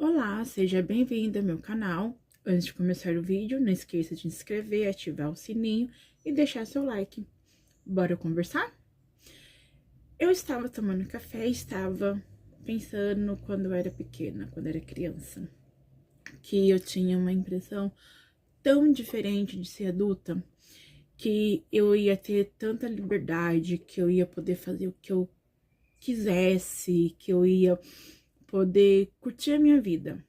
Olá, seja bem-vindo ao meu canal. Antes de começar o vídeo, não esqueça de se inscrever, ativar o sininho e deixar seu like. Bora conversar? Eu estava tomando café e estava pensando quando eu era pequena, quando eu era criança, que eu tinha uma impressão tão diferente de ser adulta, que eu ia ter tanta liberdade, que eu ia poder fazer o que eu quisesse, que eu ia poder curtir a minha vida.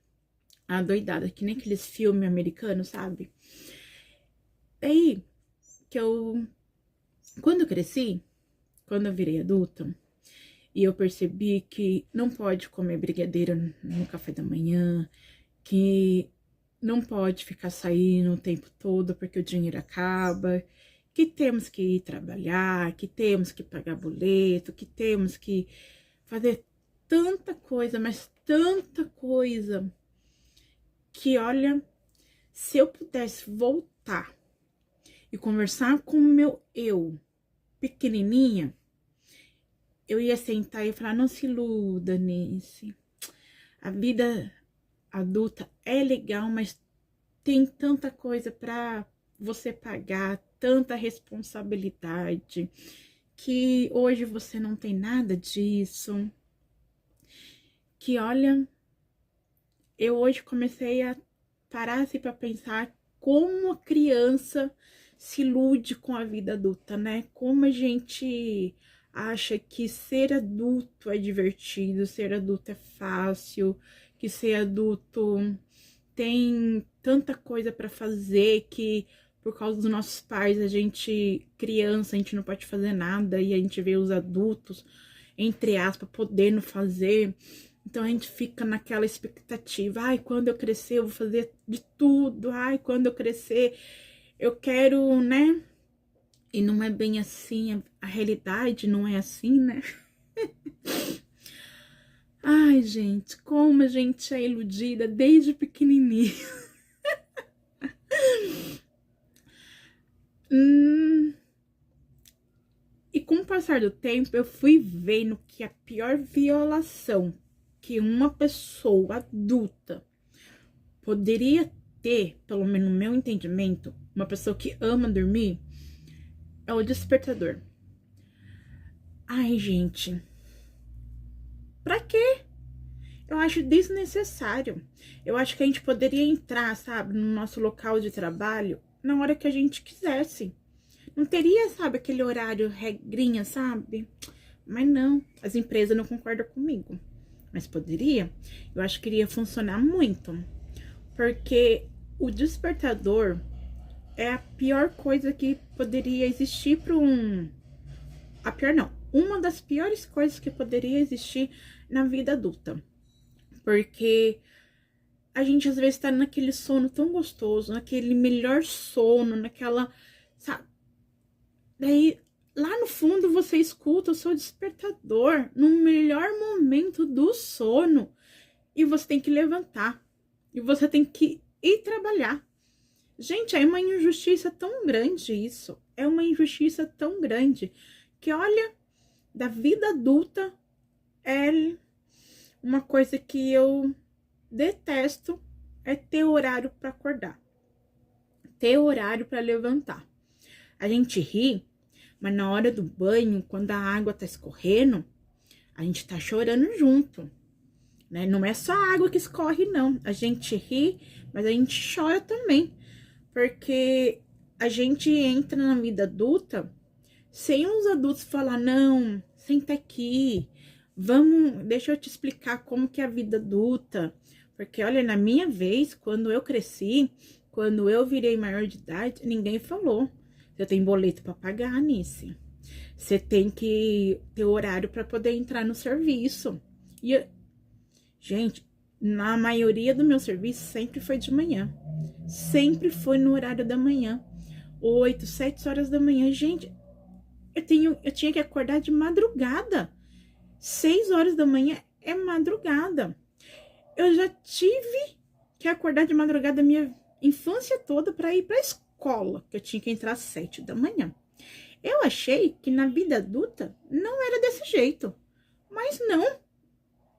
Adoidada, que nem aqueles filmes americanos, sabe? Daí que quando eu cresci, quando eu virei adulta, e eu percebi que não pode comer brigadeiro no café da manhã, que não pode ficar saindo o tempo todo porque o dinheiro acaba, que temos que ir trabalhar, que temos que pagar boleto, que temos que fazer tanta coisa, mas tanta coisa, que olha, se eu pudesse voltar e conversar com o meu eu pequenininha, eu ia sentar e falar: não se iluda, Nice. A vida adulta é legal, mas tem tanta coisa para você pagar, tanta responsabilidade, que hoje você não tem nada disso. Que olha, eu hoje comecei a parar assim para pensar como a criança se ilude com a vida adulta, né? Como a gente acha que ser adulto é divertido, ser adulto é fácil, que ser adulto tem tanta coisa para fazer que por causa dos nossos pais, a gente, criança, a gente não pode fazer nada e a gente vê os adultos, entre aspas, podendo fazer. Então a gente fica naquela expectativa: ai, quando eu crescer eu vou fazer de tudo, ai, quando eu crescer eu quero, né? E não é bem assim, a realidade não é assim, né? Ai, gente, como a gente é iludida desde pequenininho. E com o passar do tempo, eu fui vendo que a pior violação que uma pessoa adulta poderia ter, pelo menos no meu entendimento, uma pessoa que ama dormir, é o despertador. Ai, gente, pra quê? Eu acho desnecessário. Eu acho que a gente poderia entrar, sabe, no nosso local de trabalho na hora que a gente quisesse. Não teria, sabe, aquele horário regrinha, sabe? Mas não, as empresas não concordam comigo. Mas poderia? Eu acho que iria funcionar muito. Porque o despertador é a pior coisa que poderia existir para um... A pior não. Uma das piores coisas que poderia existir na vida adulta. Porque a gente às vezes tá naquele sono tão gostoso, naquele melhor sono, naquela... Sabe? Daí, lá no fundo, você escuta o seu despertador no melhor momento do sono. E você tem que levantar. E você tem que ir trabalhar. Gente, é uma injustiça tão grande isso. É uma injustiça tão grande que, olha, da vida adulta é uma coisa que eu detesto, é ter horário para acordar, ter horário para levantar. A gente ri, mas na hora do banho, quando a água tá escorrendo, a gente tá chorando junto, né? Não é só a água que escorre, não. A gente ri, mas a gente chora também, porque a gente entra na vida adulta sem os adultos falar: não, senta aqui, vamos, deixa eu te explicar como que é a vida adulta. Porque, olha, na minha vez, quando eu cresci, quando eu virei maior de idade, ninguém falou: você tem boleto para pagar, Nice. Você tem que ter horário para poder entrar no serviço. E, gente, na maioria do meu serviço sempre foi de manhã. Sempre foi no horário da manhã. 8, 7 horas da manhã. Gente, eu tinha que acordar de madrugada. 6 horas da manhã é madrugada. Eu já tive que acordar de madrugada a minha infância toda para ir para a escola, que eu tinha que entrar às 7 da manhã. Eu achei que na vida adulta não era desse jeito, mas não.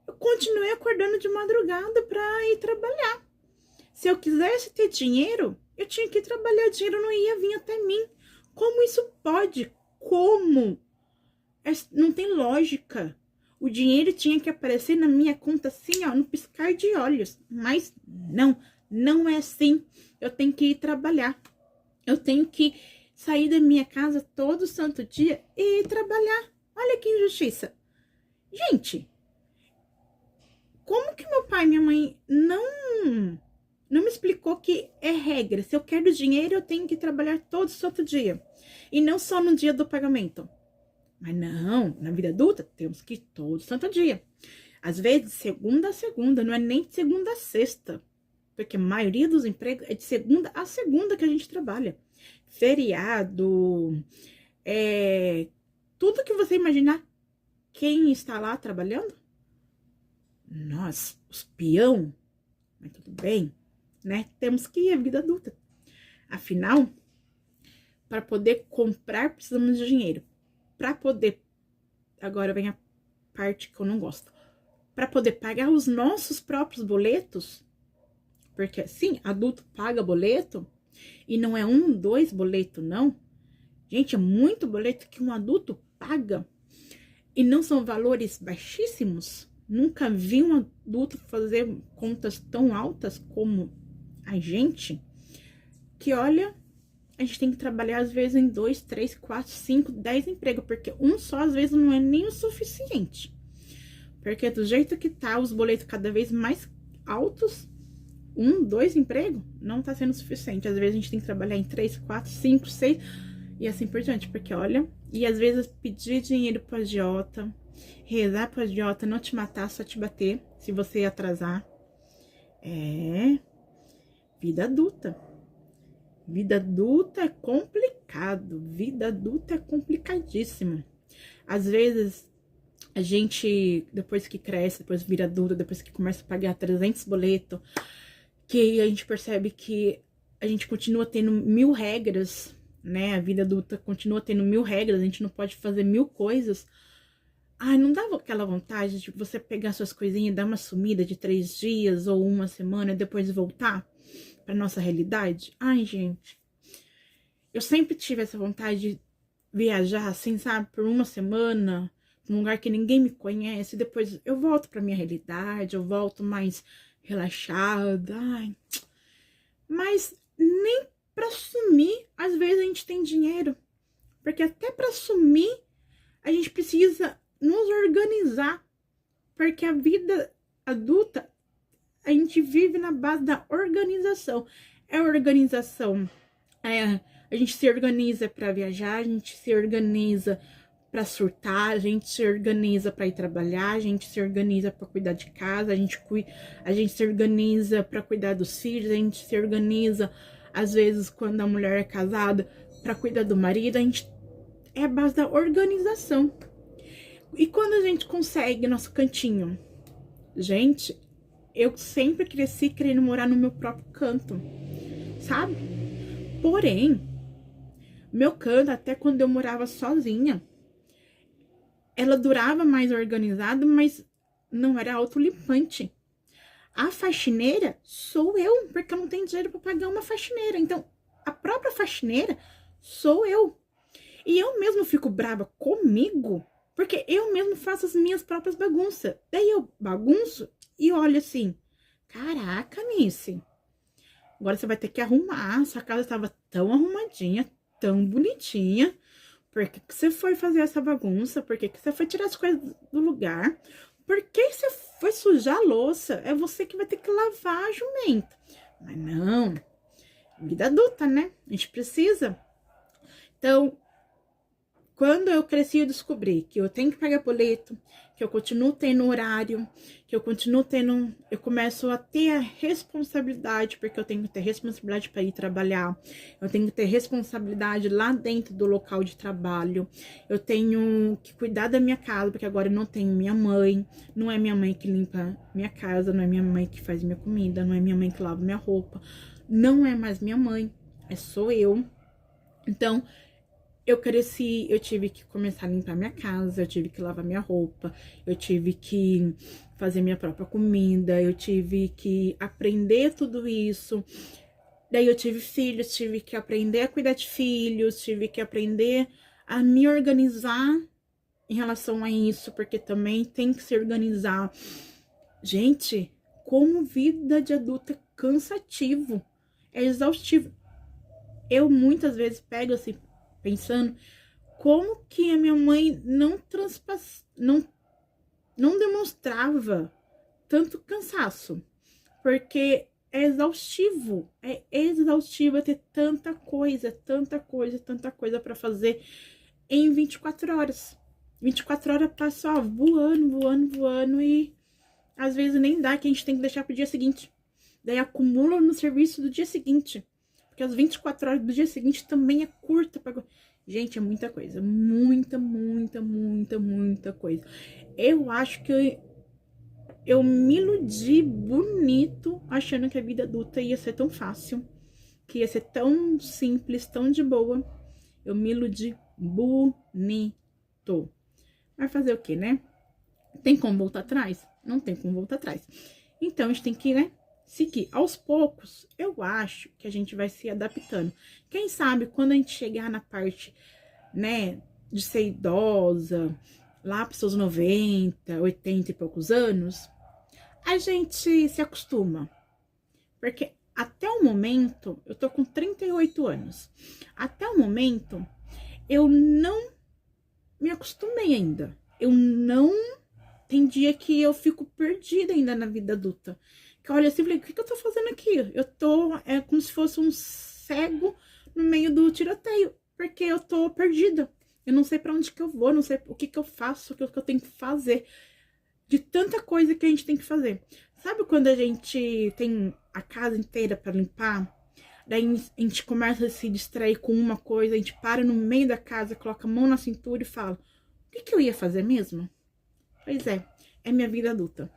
eu continuei acordando de madrugada para ir trabalhar. Se eu quisesse ter dinheiro, eu tinha que trabalhar, o dinheiro não ia vir até mim. Como isso pode? Como? Não tem lógica. O dinheiro tinha que aparecer na minha conta assim, ó, no piscar de olhos. Mas não é assim. Eu tenho que ir trabalhar. Eu tenho que sair da minha casa todo santo dia e ir trabalhar. Olha que injustiça. Gente, como que meu pai e minha mãe não me explicou que é regra? Se eu quero dinheiro, eu tenho que trabalhar todo santo dia. E não só no dia do pagamento. Mas não, na vida adulta, temos que ir todo santo dia. Às vezes, segunda a segunda, não é nem de segunda a sexta. Porque a maioria dos empregos é de segunda a segunda que a gente trabalha. Feriado, tudo que você imaginar. Quem está lá trabalhando? Nós, os peão. Mas tudo bem, né? Temos que ir à vida adulta. Afinal, para poder comprar, precisamos de dinheiro. Para poder... Agora vem a parte que eu não gosto. Para poder pagar os nossos próprios boletos... Porque, sim, adulto paga boleto, e não é 1, 2 boleto, não. Gente, é muito boleto que um adulto paga, e não são valores baixíssimos. Nunca vi um adulto fazer contas tão altas como a gente, que olha, a gente tem que trabalhar às vezes em 2, 3, 4, 5, 10 empregos, porque um só às vezes não é nem o suficiente. Porque do jeito que tá, os boletos cada vez mais altos... 1, 2 empregos não tá sendo suficiente. Às vezes a gente tem que trabalhar em 3, 4, 5, 6 e assim por diante. Porque olha, e às vezes pedir dinheiro pro agiota, rezar pro agiota não te matar, só te bater se você atrasar. É vida adulta. Vida adulta é complicado. Vida adulta é complicadíssimo. Às vezes a gente, depois que cresce, depois vira adulta, depois que começa a pagar 300 boletos, que a gente percebe que a gente continua tendo 1000 regras, né? A vida adulta continua tendo 1000 regras, a gente não pode fazer 1000 coisas. Ai, não dava aquela vontade de você pegar suas coisinhas e dar uma sumida de 3 dias ou uma semana e depois voltar pra nossa realidade? Ai, gente. Eu sempre tive essa vontade de viajar, assim, sabe? Por uma semana, num lugar que ninguém me conhece. Depois eu volto pra minha realidade, eu volto mais... relaxada, ai. Mas nem para sumir, às vezes a gente tem dinheiro, porque até para sumir a gente precisa nos organizar, porque a vida adulta a gente vive na base da organização. É organização, a gente se organiza para viajar, a gente se organiza para surtar, a gente se organiza para ir trabalhar, a gente se organiza para cuidar de casa, a gente se organiza para cuidar dos filhos, a gente se organiza, às vezes, quando a mulher é casada, para cuidar do marido, é a base da organização. E quando a gente consegue nosso cantinho? Gente, eu sempre cresci querendo morar no meu próprio canto, sabe? Porém, meu canto, até quando eu morava sozinha, ela durava mais organizada, mas não era autolimpante. A faxineira sou eu, porque eu não tenho dinheiro para pagar uma faxineira. Então, a própria faxineira sou eu. E eu mesmo fico brava comigo, porque eu mesmo faço as minhas próprias bagunças. Daí eu bagunço e olho assim, caraca, Nice, agora você vai ter que arrumar. Sua casa estava tão arrumadinha, tão bonitinha. Por que você foi fazer essa bagunça? Por que você foi tirar as coisas do lugar? Por que você foi sujar a louça? É você que vai ter que lavar, jumenta. Mas não, vida adulta, né? A gente precisa. Então, quando eu cresci, eu descobri que eu tenho que pagar boleto, que eu continuo tendo horário, que eu continuo tendo... Eu começo a ter a responsabilidade, porque eu tenho que ter responsabilidade para ir trabalhar. Eu tenho que ter responsabilidade lá dentro do local de trabalho. Eu tenho que cuidar da minha casa, porque agora eu não tenho minha mãe. Não é minha mãe que limpa minha casa, não é minha mãe que faz minha comida, não é minha mãe que lava minha roupa. Não é mais minha mãe, sou eu. Então... eu cresci, eu tive que começar a limpar minha casa, eu tive que lavar minha roupa, eu tive que fazer minha própria comida, eu tive que aprender tudo isso. Daí eu tive filhos, tive que aprender a cuidar de filhos, tive que aprender a me organizar em relação a isso, porque também tem que se organizar. Gente, como vida de adulto é cansativo, é exaustivo. Eu muitas vezes pego assim, pensando como que a minha mãe não demonstrava tanto cansaço, porque é exaustivo ter tanta coisa, tanta coisa, tanta coisa para fazer em 24 horas. 24 horas passa, ó, voando, voando, voando e às vezes nem dá, que a gente tem que deixar pro dia seguinte. Daí acumula no serviço do dia seguinte. Porque as 24 horas do dia seguinte também é curta pra... Gente, é muita coisa. Muita, muita, muita, muita coisa. Eu acho que eu me iludi bonito achando que a vida adulta ia ser tão fácil. Que ia ser tão simples, tão de boa. Eu me iludi bonito. Vai fazer o quê, né? Tem como voltar atrás? Não tem como voltar atrás. Então, a gente tem que, né, seguir. Aos poucos, eu acho que a gente vai se adaptando. Quem sabe, quando a gente chegar na parte, né, de ser idosa, lá para os seus 90, 80 e poucos anos, a gente se acostuma. Porque até o momento, eu tô com 38 anos. Até o momento, eu não me acostumei ainda. Eu não... Tem dia que eu fico perdida ainda na vida adulta. Que eu olho assim e falei, o que eu tô fazendo aqui? Eu tô, é como se fosse um cego no meio do tiroteio. Porque eu tô perdida. Eu não sei pra onde que eu vou, não sei o que que eu faço, o que eu tenho que fazer. De tanta coisa que a gente tem que fazer. Sabe quando a gente tem a casa inteira pra limpar? Daí a gente começa a se distrair com uma coisa, a gente para no meio da casa, coloca a mão na cintura e fala, o que que eu ia fazer mesmo? Pois é minha vida adulta.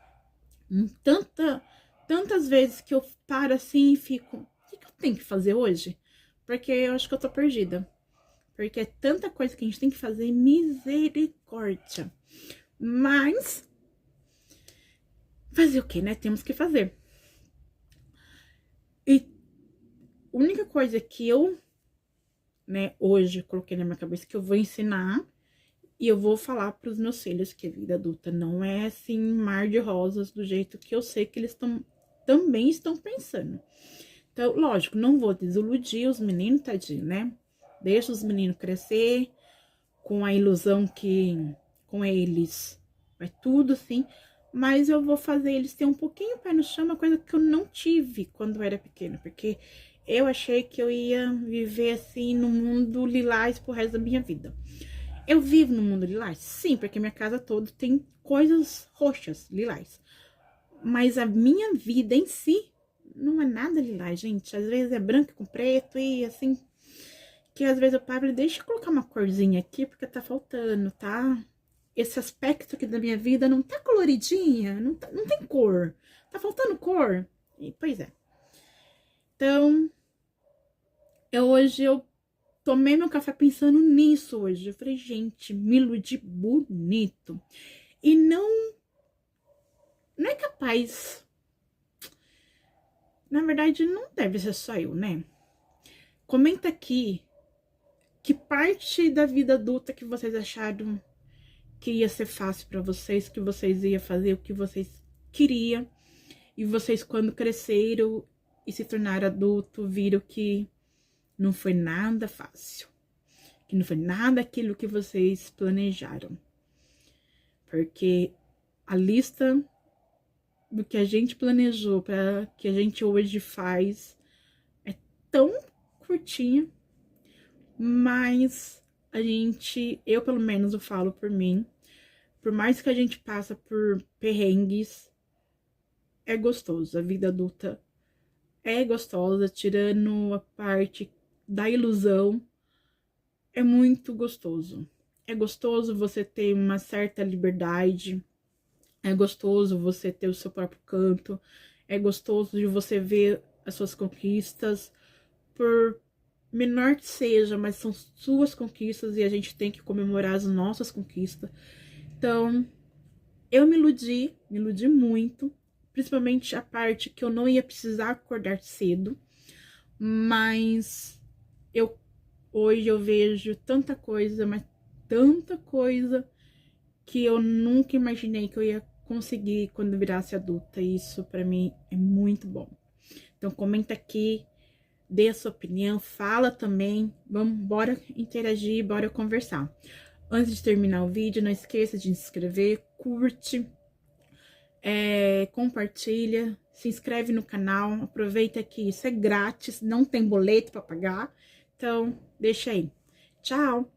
Tantas vezes que eu paro assim e fico, o que eu tenho que fazer hoje? Porque eu acho que eu tô perdida. Porque é tanta coisa que a gente tem que fazer, misericórdia. Mas, fazer o que, né? Temos que fazer. E a única coisa que eu, né, hoje coloquei na minha cabeça que eu vou ensinar e eu vou falar para os meus filhos que a vida adulta não é assim mar de rosas do jeito que eu sei que eles também estão pensando. Então, lógico, não vou desiludir os meninos, tadinho, né? Deixa os meninos crescer com a ilusão que com eles vai tudo assim, mas eu vou fazer eles ter um pouquinho pé no chão, uma coisa que eu não tive quando eu era pequena, porque eu achei que eu ia viver assim no mundo lilás pro resto da minha vida. Eu vivo no mundo lilás? Sim, porque minha casa toda tem coisas roxas, lilás. Mas a minha vida em si não é nada lilás, gente. Às vezes é branco com preto e assim... Que às vezes eu paro e deixa eu colocar uma corzinha aqui, porque tá faltando, tá? Esse aspecto aqui da minha vida não tá coloridinha, não tem cor. Tá faltando cor. E, pois é. Então, hoje eu tomei meu café pensando nisso hoje. Eu falei, gente, me iludi bonito. E não é capaz. Na verdade, não deve ser só eu, né? Comenta aqui que parte da vida adulta que vocês acharam que ia ser fácil pra vocês, que vocês iam fazer o que vocês queriam. E vocês, quando cresceram e se tornaram adulto, viram que não foi nada fácil. Que não foi nada aquilo que vocês planejaram. Porque a lista do que a gente planejou para que a gente hoje faz é tão curtinha, mas a gente, eu pelo menos eu falo por mim, por mais que a gente passa por perrengues, é gostoso. A vida adulta é gostosa, tirando a parte da ilusão, é muito gostoso. É gostoso você ter uma certa liberdade, é gostoso você ter o seu próprio canto, é gostoso de você ver as suas conquistas, por menor que seja, mas são suas conquistas e a gente tem que comemorar as nossas conquistas. Então, eu me iludi muito, principalmente a parte que eu não ia precisar acordar cedo, mas hoje eu vejo tanta coisa, mas tanta coisa que eu nunca imaginei que eu ia conseguir quando virasse adulta. E isso pra mim é muito bom. Então comenta aqui, dê a sua opinião, fala também, bora interagir, bora conversar. Antes de terminar o vídeo, não esqueça de se inscrever, curte, compartilha, se inscreve no canal, aproveita que isso é grátis, não tem boleto para pagar, então deixa aí. Tchau!